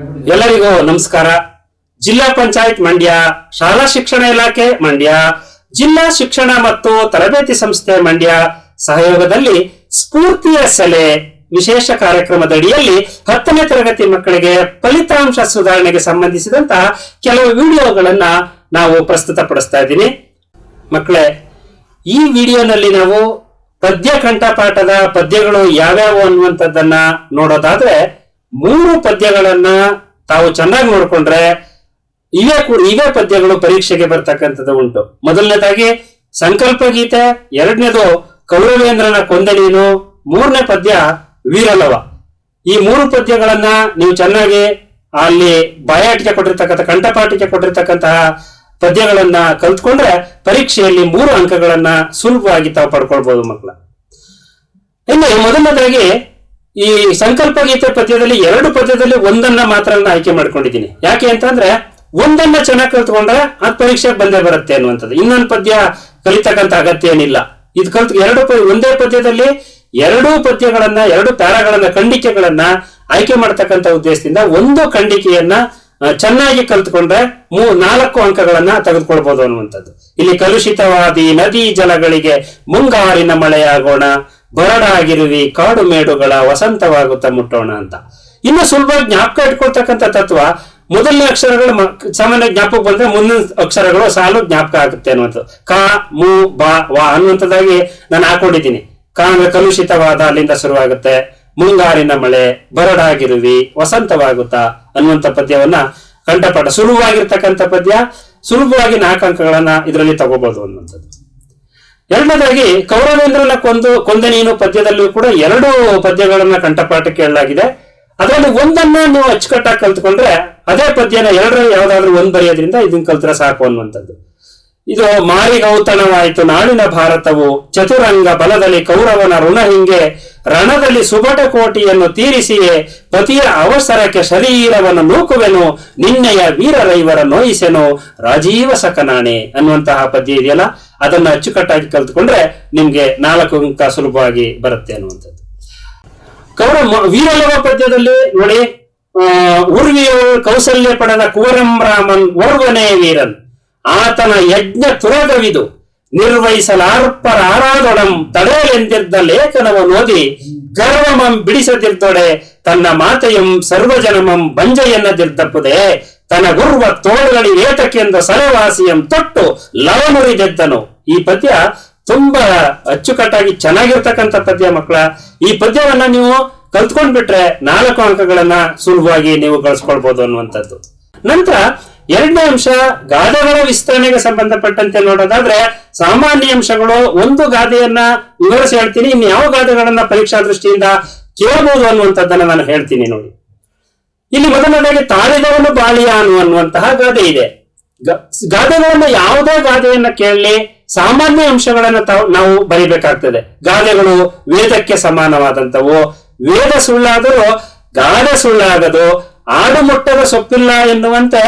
ಎಲ್ಲರಿಗೂ ನಮಸ್ಕಾರ. ಜಿಲ್ಲಾ ಪಂಚಾಯತ್ ಮಂಡ್ಯ, ಶಾಲಾ ಶಿಕ್ಷಣ ಇಲಾಖೆ ಮಂಡ್ಯ, ಜಿಲ್ಲಾ ಶಿಕ್ಷಣ ಮತ್ತು ತರಬೇತಿ ಸಂಸ್ಥೆ ಮಂಡ್ಯ ಸಹಯೋಗದಲ್ಲಿ ಸ್ಫೂರ್ತಿಯ ಸೆಲೆ ವಿಶೇಷ ಕಾರ್ಯಕ್ರಮದಡಿಯಲ್ಲಿ 10ನೇ ತರಗತಿ ಮಕ್ಕಳಿಗೆ ಫಲಿತಾಂಶ ಸುಧಾರಣೆಗೆ ಸಂಬಂಧಿಸಿದಂತಹ ಕೆಲವು ವಿಡಿಯೋಗಳನ್ನ ನಾವು ಪ್ರಸ್ತುತಪಡಿಸ್ತಾ ಇದ್ದೀನಿ. ಮಕ್ಕಳೇ, ಈ ವಿಡಿಯೋನಲ್ಲಿ ನಾವು ಪದ್ಯ ಕಂಠಪಾಠದ ಪದ್ಯಗಳು ಯಾವ್ಯಾವು ಅನ್ನುವಂಥದ್ದನ್ನ ನೋಡೋದಾದ್ರೆ 3 ಪದ್ಯಗಳನ್ನ ತಾವು ಚೆನ್ನಾಗಿ ನೋಡ್ಕೊಂಡ್ರೆ ಇವೇ ಪದ್ಯಗಳು ಪರೀಕ್ಷೆಗೆ ಬರ್ತಕ್ಕಂಥದ್ದು ಉಂಟು. ಮೊದಲನೇದಾಗಿ ಸಂಕಲ್ಪ ಗೀತೆ, ಎರಡನೇದು ಕೌರವೇಂದ್ರನ ಕೊಂದನೀನು, 3ನೇ ಪದ್ಯ ವೀರಲವ. ಈ 3 ಪದ್ಯಗಳನ್ನ ನೀವು ಚೆನ್ನಾಗಿ ಅಲ್ಲಿ ಬಾಯಾಟಿಕೆ ಕೊಟ್ಟಿರ್ತಕ್ಕಂಥ ಕಂಠಪಾಠಕ್ಕೆ ಕೊಟ್ಟಿರ್ತಕ್ಕಂತಹ ಪದ್ಯಗಳನ್ನ ಕಲ್ತ್ಕೊಂಡ್ರೆ ಪರೀಕ್ಷೆಯಲ್ಲಿ 3 ಅಂಕಗಳನ್ನ ಸುಲಭವಾಗಿ ತಾವು ಪಡ್ಕೊಳ್ಬಹುದು ಮಕ್ಕಳ. ಇನ್ನು ಮೊದಲನೇದಾಗಿ ಈ ಸಂಕಲ್ಪ ಗೀತೆ ಪದ್ಯದಲ್ಲಿ 2 ಪದ್ಯದಲ್ಲಿ ಒಂದನ್ನ ಮಾತ್ರ ಆಯ್ಕೆ ಮಾಡ್ಕೊಂಡಿದ್ದೀನಿ. ಯಾಕೆ ಅಂತಂದ್ರೆ ಒಂದನ್ನ ಚೆನ್ನಾಗಿ ಕಲ್ತ್ಕೊಂಡ್ರೆ ಅದು ಪರೀಕ್ಷೆಗೆ ಬಂದೇ ಬರುತ್ತೆ ಅನ್ನುವಂಥದ್ದು. ಇನ್ನೊಂದು ಪದ್ಯ ಕಲಿತಕ್ಕಂತ ಅಗತ್ಯ ಏನಿಲ್ಲ. ಇದು ಒಂದೇ ಪದ್ಯದಲ್ಲಿ 2 ಪದ್ಯಗಳನ್ನ 2 ಪ್ಯಾರಾಗಳನ್ನ ಖಂಡಿಕೆಗಳನ್ನ ಆಯ್ಕೆ ಮಾಡ್ತಕ್ಕಂಥ ಉದ್ದೇಶದಿಂದ ಒಂದು ಖಂಡಿಕೆಯನ್ನ ಚೆನ್ನಾಗಿ ಕಲ್ತ್ಕೊಂಡ್ರೆ 4 ಅಂಕಗಳನ್ನ ತೆಗೆದುಕೊಳ್ಬಹುದು ಅನ್ನುವಂಥದ್ದು. ಇಲ್ಲಿ ಕಲುಷಿತವಾದಿ ನದಿ ಜಲಗಳಿಗೆ ಮುಂಗಾರಿನ ಮಳೆಯಾಗೋಣ, ಬರಡಾಗಿರುವಿ ಕಾಡು ಮೇಡುಗಳ ವಸಂತವಾಗುತ್ತಾ ಮುಟ್ಟೋಣ ಅಂತ. ಇನ್ನು ಸುಲಭವಾಗಿ ಜ್ಞಾಪಕ ಇಟ್ಕೊಳ್ತಕ್ಕಂಥ ತತ್ವ, ಮೊದಲನೇ ಅಕ್ಷರಗಳು ಸಾಮಾನ್ಯ ಜ್ಞಾಪಕ ಬಂದ್ರೆ ಮುಂದಿನ ಅಕ್ಷರಗಳು ಸಾಲು ಜ್ಞಾಪಕ ಆಗುತ್ತೆ ಅನ್ನುವಂಥದ್ದು. ಕ, ಮು, ಬ, ವ ಅನ್ನುವಂಥದ್ದಾಗಿ ನಾನು ಹಾಕೊಂಡಿದ್ದೀನಿ. ಕ ಅಂದ್ರೆ ಕಲುಷಿತವಾದ, ಅಲ್ಲಿಂದ ಶುರುವಾಗುತ್ತೆ. ಮುಂಗಾರಿನ ಮಳೆ, ಬರಡಾಗಿರುವಿ, ವಸಂತವಾಗುತ್ತಾ ಅನ್ನುವಂಥ ಪದ್ಯವನ್ನ ಕಂಠಪಾಠ ಸುಲಭವಾಗಿರ್ತಕ್ಕಂಥ ಪದ್ಯ, ಸುಲಭವಾಗಿ 4 ಅಂಕಗಳನ್ನ ಇದರಲ್ಲಿ ತಗೋಬಹುದು ಅನ್ನುವಂಥದ್ದು. ಎರಡನೇದಾಗಿ ಕೌರವೇಂದ್ರನ ಕೊಂದನೀನು ಪದ್ಯದಲ್ಲಿಯೂ ಕೂಡ 2 ಪದ್ಯಗಳನ್ನ ಕಂಠಪಾಠ ಕೇಳಲಾಗಿದೆ. ಅದರಲ್ಲಿ ಒಂದನ್ನ ನೀವು ಅಚ್ಚುಕಟ್ಟಾಗಿ ಕಲ್ತ್ಕೊಂಡ್ರೆ ಅದೇ ಪದ್ಯನ 2ರಲ್ಲಿ ಯಾವ್ದಾದ್ರು ಒಂದು ಬರೆಯೋದ್ರಿಂದ ಇದನ್ನ ಕಲ್ತ್ರೆ ಸಾಕು ಅನ್ನುವಂಥದ್ದು. ಇದು ಮಾರಿಗೌತಣವಾಯಿತು ನಾಳಿನ ಭಾರತವು, ಚತುರಂಗ ಬಲದಲ್ಲಿ ಕೌರವನ ಋಣ ಹಿಂಗೆ, ರಣದಲ್ಲಿ ಸುಬಟ ಕೋಟಿಯನ್ನು ತೀರಿಸಿಯೇ ಪತಿಯ ಅವಸರಕ್ಕೆ ಶರೀರವನ್ನು ನೂಕುವೆನು, ನಿನ್ನೆಯ ವೀರರೈವರ ನೋಯಿಸೆನು ರಾಜೀವ ಸಕನಾಣೆ ಅನ್ನುವಂತಹ ಪದ್ಯ ಇದೆಯಲ್ಲ, ಅದನ್ನ ಅಚ್ಚುಕಟ್ಟಾಗಿ ಕಲ್ತ್ಕೊಂಡ್ರೆ ನಿಮ್ಗೆ 4 ಅಂಕ ಸುಲಭವಾಗಿ ಬರುತ್ತೆ ಅನ್ನುವಂಥದ್ದು. ವೀರಲವ ಪದ್ಯದಲ್ಲಿ ನೋಡಿ, ಉರ್ವಿಯೋ ಕೌಸಲ್ಯ ಪಡೆದ ಕುವರಂ ರಾಮನ್ ಓರ್ವನೇ ವೀರನ್, ಆತನ ಯಜ್ಞ ತುರಗವಿದು ನಿರ್ವಹಿಸಲಾರ್ಪರ ಆರಾದೊಡಂ ತಡೆಯಲೆಂದಿದ್ದ ಲೇಖನವನ್ನು ಓದಿ ಗರ್ವಮಂ ಬಿಡಿಸದಿರ್ದೊಡೆ ತನ್ನ ಮಾತೆಯಂ ಸರ್ವಜನಮಂ ಬಂಜೆಯನ್ನದಿರ್ದಪ್ಪುದೆ, ತನ್ನ ಗುರ್ವ ತೋಳುಗಳಿ ಏತಕ್ಕೆಂದು ಸಲವಾಸಿಯಂ ತೊಟ್ಟು ಲವನುರಿದೆದ್ದನು. ಈ ಪದ್ಯ ತುಂಬಾ ಅಚ್ಚುಕಟ್ಟಾಗಿ ಚೆನ್ನಾಗಿರ್ತಕ್ಕಂಥ ಪದ್ಯ ಮಕ್ಕಳ. ಈ ಪದ್ಯವನ್ನ ನೀವು ಕಲ್ತ್ಕೊಂಡ್ಬಿಟ್ರೆ 4 ಅಂಕಗಳನ್ನ ಸುಲಭವಾಗಿ ನೀವು ಗಳಿಸ್ಕೊಳ್ಬಹುದು ಅನ್ನುವಂಥದ್ದು. ನಂತರ 2ನೇ ಅಂಶ ಗಾದೆಗಳ ವಿಸ್ತರಣೆಗೆ ಸಂಬಂಧಪಟ್ಟಂತೆ ನೋಡೋದಾದ್ರೆ ಸಾಮಾನ್ಯ ಅಂಶಗಳು. ಒಂದು ಗಾದೆಯನ್ನ ವಿವರಿಸಿ ಹೇಳ್ತೀನಿ, ಇನ್ನು ಯಾವ ಗಾದೆಗಳನ್ನ ಪರೀಕ್ಷಾ ದೃಷ್ಟಿಯಿಂದ ಕೇಳಬಹುದು ಅನ್ನುವಂಥದ್ದನ್ನ ನಾನು ಹೇಳ್ತೀನಿ ನೋಡಿ. ಇಲ್ಲಿ ಮೊದಲನೇದಾಗಿ ತಾಳಿದವನು ಬಾಳಿಯ ಅನ್ನುವಂತಹ ಗಾದೆ ಇದೆ. ಗಾದೆಗಳನ್ನ ಯಾವುದೇ ಗಾದೆಯನ್ನ ಕೇಳಲಿ ಸಾಮಾನ್ಯ ಅಂಶಗಳನ್ನ ನಾವು ಬರಿಬೇಕಾಗ್ತದೆ. ಗಾದೆಗಳು ವೇದಕ್ಕೆ ಸಮಾನವಾದಂಥವು. ವೇದ ಸುಳ್ಳಾದರೂ ಗಾದೆ ಸುಳ್ಳಾಗದು, ಆಡು ಮುಟ್ಟದ ಸೊಪ್ಪಿಲ್ಲ ಎನ್ನುವಂತೆ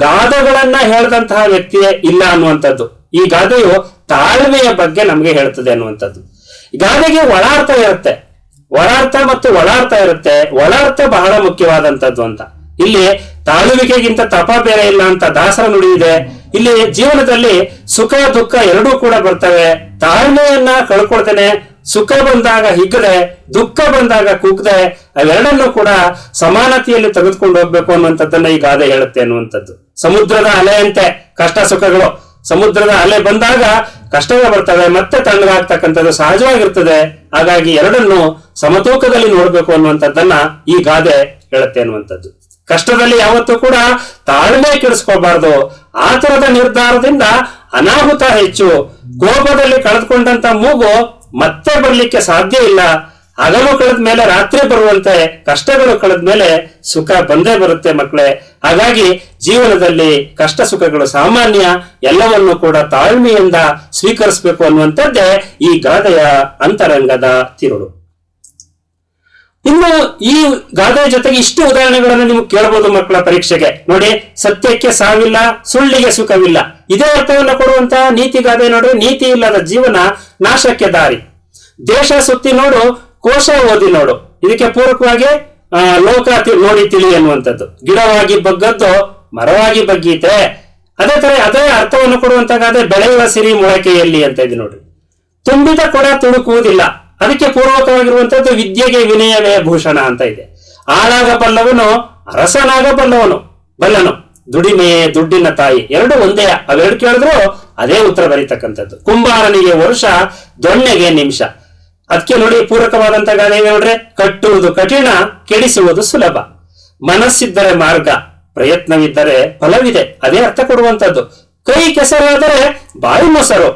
ಗಾದೆಗಳನ್ನ ಹೇಳಿದಂತಹ ವ್ಯಕ್ತಿಯೇ ಇಲ್ಲ ಅನ್ನುವಂಥದ್ದು. ಈ ಗಾದೆಯು ತಾಳ್ಮೆಯ ಬಗ್ಗೆ ನಮ್ಗೆ ಹೇಳ್ತದೆ ಅನ್ನುವಂಥದ್ದು. ಗಾದೆಗೆ ಒಳಾರ್ಥ ಇರುತ್ತೆ, ಹೊರಾರ್ಥ ಮತ್ತು ಒಳಾರ್ಥ ಇರುತ್ತೆ. ಒಳಾರ್ಥ ಬಹಳ ಮುಖ್ಯವಾದಂಥದ್ದು ಅಂತ. ಇಲ್ಲಿ ತಾಳುವಿಕೆಗಿಂತ ತಪ ಬೇರೆ ಇಲ್ಲ ಅಂತ ದಾಸರ ನುಡಿ ಇದೆ. ಇಲ್ಲಿ ಜೀವನದಲ್ಲಿ ಸುಖ ದುಃಖ ಎರಡೂ ಕೂಡ ಬರ್ತವೆ. ತಾಳ್ಮೆಯನ್ನ ಕಳ್ಕೊಳ್ತೇನೆ, ಸುಖ ಬಂದಾಗ ಹಿಗ್ಗದೆ, ದುಃಖ ಬಂದಾಗ ಕುಗ್ದೆ, ಅವೆರಡನ್ನು ಕೂಡ ಸಮಾನತೆಯಲ್ಲಿ ತೆಗೆದುಕೊಂಡು ಹೋಗ್ಬೇಕು ಅನ್ನುವಂಥದ್ದನ್ನ ಈ ಗಾದೆ ಹೇಳುತ್ತೆ ಅನ್ನುವಂಥದ್ದು. ಸಮುದ್ರದ ಅಲೆಯಂತೆ ಕಷ್ಟ ಸುಖಗಳು. ಸಮುದ್ರದ ಅಲೆ ಬಂದಾಗ ಕಷ್ಟಗಳು ಬರ್ತವೆ, ಮತ್ತೆ ತಣ್ಣಗಾಗ್ತಕ್ಕಂಥದ್ದು ಸಹಜವಾಗಿರ್ತದೆ. ಹಾಗಾಗಿ ಎರಡನ್ನು ಸಮತೂಕದಲ್ಲಿ ನೋಡ್ಬೇಕು ಅನ್ನುವಂಥದ್ದನ್ನ ಈ ಗಾದೆ ಹೇಳುತ್ತೆ ಅನ್ನುವಂಥದ್ದು. ಕಷ್ಟದಲ್ಲಿ ಯಾವತ್ತೂ ಕೂಡ ತಾಳ್ಮೆ ಕೆಡಿಸ್ಕೋಬಾರ್ದು. ಆತರದ ನಿರ್ಧಾರದಿಂದ ಅನಾಹುತ ಹೆಚ್ಚು. ಕೋಪದಲ್ಲಿ ಕಳೆದುಕೊಂಡಂತ ಮೂಗು ಮತ್ತೆ ಬರ್ಲಿಕ್ಕೆ ಸಾಧ್ಯ ಇಲ್ಲ. ಹಗಲು ಕಳೆದ ಮೇಲೆ ರಾತ್ರಿ ಬರುವಂತೆ ಕಷ್ಟಗಳು ಕಳೆದ ಮೇಲೆ ಸುಖ ಬಂದೇ ಬರುತ್ತೆ ಮಕ್ಕಳೇ. ಹಾಗಾಗಿ ಜೀವನದಲ್ಲಿ ಕಷ್ಟ ಸುಖಗಳು ಸಾಮಾನ್ಯ, ಎಲ್ಲವನ್ನು ಕೂಡ ತಾಳ್ಮೆಯಿಂದ ಸ್ವೀಕರಿಸಬೇಕು ಅನ್ನುವಂಥದ್ದೇ ಈ ಗಾದೆಯ ಅಂತರಂಗದ ತಿರುಳು. ಇನ್ನು ಈ ಗಾದೆಯ ಜೊತೆಗೆ ಇಷ್ಟು ಉದಾಹರಣೆಗಳನ್ನು ನೀವು ಕೇಳಬಹುದು ಮಕ್ಕಳ ಪರೀಕ್ಷೆಗೆ. ನೋಡಿ, ಸತ್ಯಕ್ಕೆ ಸಾವಿಲ್ಲ, ಸುಳ್ಳಿಗೆ ಸುಖವಿಲ್ಲ, ಇದೇ ಅರ್ಥವನ್ನು ಕೊಡುವಂತ ನೀತಿ ಗಾದೆ ನೋಡಿ. ನೀತಿ ಇಲ್ಲದ ಜೀವನ ನಾಶಕ್ಕೆ ದಾರಿ. ದೇಶ ಸುತ್ತಿ ನೋಡು, ಕೋಶ ಓದಿ ನೋಡು. ಇದಕ್ಕೆ ಪೂರಕವಾಗಿ ಲೋಕ ನೋಡಿ ತಿಳಿ ಅನ್ನುವಂಥದ್ದು. ಗಿಡವಾಗಿ ಬಗ್ಗದ್ದು ಮರವಾಗಿ ಬಗ್ಗೀತೆ. ಅದೇ ತರ ಅದೇ ಅರ್ಥವನ್ನು ಕೊಡುವಂತಾಗದೆ ಬೆಳೆಯುವ ಸಿರಿ ಮೊಳಕೆಯಲ್ಲಿ ಅಂತ ಇದೆ ನೋಡ್ರಿ. ತುಂಬಿದ ಕೊಡ ತುಡುಕುವುದಿಲ್ಲ, ಅದಕ್ಕೆ ಪೂರ್ವಕವಾಗಿರುವಂತದ್ದು ವಿದ್ಯೆಗೆ ವಿನಯವೇ ಭೂಷಣ ಅಂತ ಇದೆ. ಆಳಾಗಬಲ್ಲವನು ಬಲ್ಲನು, ದುಡಿಮೆ ದುಡ್ಡಿನ ತಾಯಿ ಎರಡು ಒಂದೇ. ಅವೆರಡು ಕೇಳಿದ್ರು ಅದೇ ಉತ್ತರ ಬರೀತಕ್ಕಂಥದ್ದು. ಕುಂಬಾರನಿಗೆ ವರ್ಷ, ದೊಣ್ಣೆಗೆ ನಿಮಿಷ. ಅದಕ್ಕೆ ನೋಡಿ ಪೂರಕವಾದಂತ ಗಾದೆ ನೋಡ್ರೆ, ಕಟ್ಟುವುದು ಕಠಿಣ, ಕೆಡಿಸುವುದು ಸುಲಭ. ಮನಸ್ಸಿದ್ದರೆ ಮಾರ್ಗ, ಪ್ರಯತ್ನವಿದ್ದರೆ ಫಲವಿದೆ. ಅದೇ ಅರ್ಥ ಕೊಡುವಂತದ್ದು. ಕೈ ಕೆಸರಾದರೆ ಬಾಯಿ ಮೊಸರು,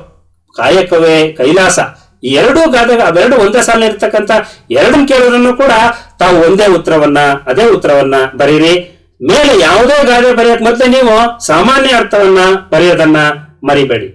ಕಾಯಕವೇ ಕೈಲಾಸ. ಈ ಎರಡೂ ಗಾದೆ ಅವೆರಡು ಒಂದೇ ಸಾಲಿನ ಇರ್ತಕ್ಕಂಥ ಎರಡನ್ನು ಕೇಳೋದನ್ನು ಕೂಡ ತಾವು ಅದೇ ಉತ್ತರವನ್ನ ಬರೀರಿ. ಮೇಲೆ ಯಾವುದೇ ಗಾದೆ ಬರೆಯಕ್ ಮೊದಲೇ ನೀವು ಸಾಮಾನ್ಯ ಅರ್ಥವನ್ನ ಬರೆಯೋದನ್ನ ಮರಿಬೇಡಿ.